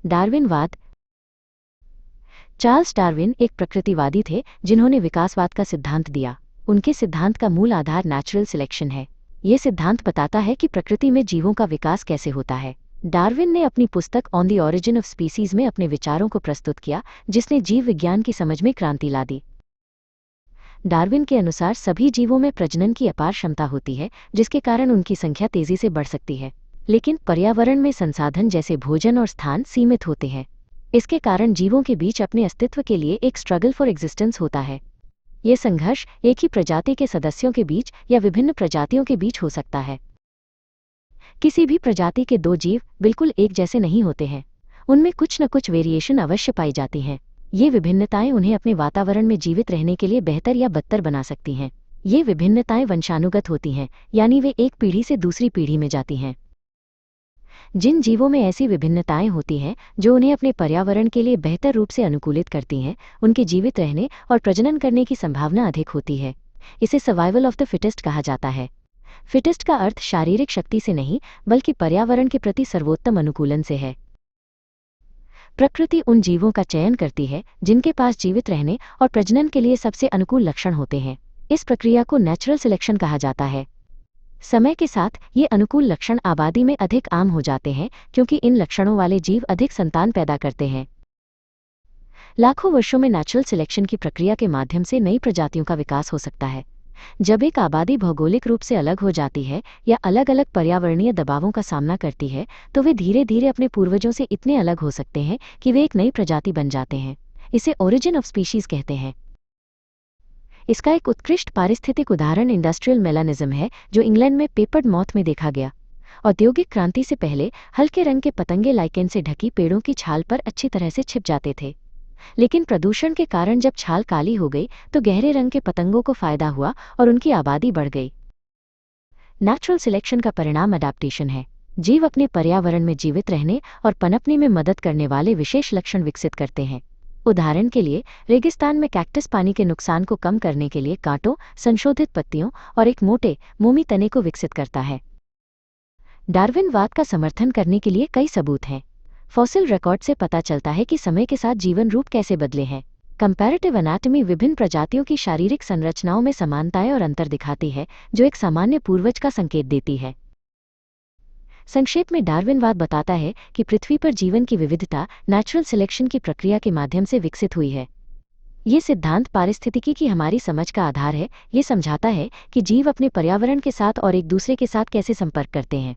डार्विनवाद। Charles Darwin एक प्रकृतिवादी थे जिन्होंने विकासवाद का सिद्धांत दिया। उनके सिद्धांत का मूल आधार नेचुरल सिलेक्शन है। ये सिद्धांत बताता है कि प्रकृति में जीवों का विकास कैसे होता है। डार्विन ने अपनी पुस्तक on the origin of species में अपने विचारों को प्रस्तुत किया, जिसने जीव विज्ञान की समझ में क्रांति ला दी। डार्विन के अनुसार सभी जीवों में प्रजनन की अपार क्षमता होती है, जिसके कारण उनकी संख्या तेजी से बढ़ सकती है। लेकिन पर्यावरण में संसाधन जैसे भोजन और स्थान सीमित होते हैं। इसके कारण जीवों के बीच अपने अस्तित्व के लिए एक स्ट्रगल फॉर एग्जिस्टेंस होता है। ये संघर्ष एक ही प्रजाति के सदस्यों के बीच या विभिन्न प्रजातियों के बीच हो सकता है। किसी भी प्रजाति के दो जीव बिल्कुल एक जैसे नहीं होते हैं। उनमें कुछ न कुछ वेरिएशन अवश्य पाई जाती हैं। ये विभिन्नताएं उन्हें अपने वातावरण में जीवित रहने के लिए बेहतर या बदतर बना सकती हैं। ये विभिन्नताएं वंशानुगत होती हैं, यानी वे एक पीढ़ी से दूसरी पीढ़ी में जाती हैं। जिन जीवों में ऐसी विभिन्नताएं होती हैं जो उन्हें अपने पर्यावरण के लिए बेहतर रूप से अनुकूलित करती हैं, उनके जीवित रहने और प्रजनन करने की संभावना अधिक होती है। इसे सर्वाइवल ऑफ द फिटेस्ट कहा जाता है। फिटेस्ट का अर्थ शारीरिक शक्ति से नहीं, बल्कि पर्यावरण के प्रति सर्वोत्तम अनुकूलन से है। प्रकृति उन जीवों का चयन करती है जिनके पास जीवित रहने और प्रजनन के लिए सबसे अनुकूल लक्षण होते हैं। इस प्रक्रिया को नेचुरल सिलेक्शन कहा जाता है। समय के साथ ये अनुकूल लक्षण आबादी में अधिक आम हो जाते हैं, क्योंकि इन लक्षणों वाले जीव अधिक संतान पैदा करते हैं। लाखों वर्षों में नेचुरल सिलेक्शन की प्रक्रिया के माध्यम से नई प्रजातियों का विकास हो सकता है। जब एक आबादी भौगोलिक रूप से अलग हो जाती है या अलग अलग पर्यावरणीय दबावों का सामना करती है, तो वे धीरे धीरे अपने पूर्वजों से इतने अलग हो सकते हैं कि वे एक नई प्रजाति बन जाते हैं। इसे ओरिजिन ऑफ स्पीशीज कहते हैं। इसका एक उत्कृष्ट पारिस्थितिक उदाहरण इंडस्ट्रियल मेलानिज्म है, जो इंग्लैंड में पेपर्ड मॉथ में देखा गया। औद्योगिक क्रांति से पहले हल्के रंग के पतंगे लाइकेन से ढकी पेड़ों की छाल पर अच्छी तरह से छिप जाते थे। लेकिन प्रदूषण के कारण जब छाल काली हो गई तो गहरे रंग के पतंगों को फायदा हुआ और उनकी आबादी बढ़ गई। नेचुरल सिलेक्शन का परिणाम अडैप्टेशन है। जीव अपने पर्यावरण में जीवित रहने और पनपने में मदद करने वाले विशेष लक्षण विकसित करते हैं। उदाहरण के लिए, रेगिस्तान में कैक्टस पानी के नुकसान को कम करने के लिए कांटों, संशोधित पत्तियों और एक मोटे, मोमी तने को विकसित करता है। डार्विनवाद का समर्थन करने के लिए कई सबूत हैं। फॉसिल रिकॉर्ड से पता चलता है कि समय के साथ जीवन रूप कैसे बदले हैं। कंपैरेटिव एनाटॉमी विभिन्न प्रजातियों की शारीरिक संरचनाओं में समानताएं और अंतर दिखाती है, जो एक सामान्य पूर्वज का संकेत देती है। संक्षेप में डार्विनवाद बताता है कि पृथ्वी पर जीवन की विविधता नेचुरल सिलेक्शन की प्रक्रिया के माध्यम से विकसित हुई है। ये सिद्धांत पारिस्थितिकी की हमारी समझ का आधार है। ये समझाता है कि जीव अपने पर्यावरण के साथ और एक दूसरे के साथ कैसे संपर्क करते हैं।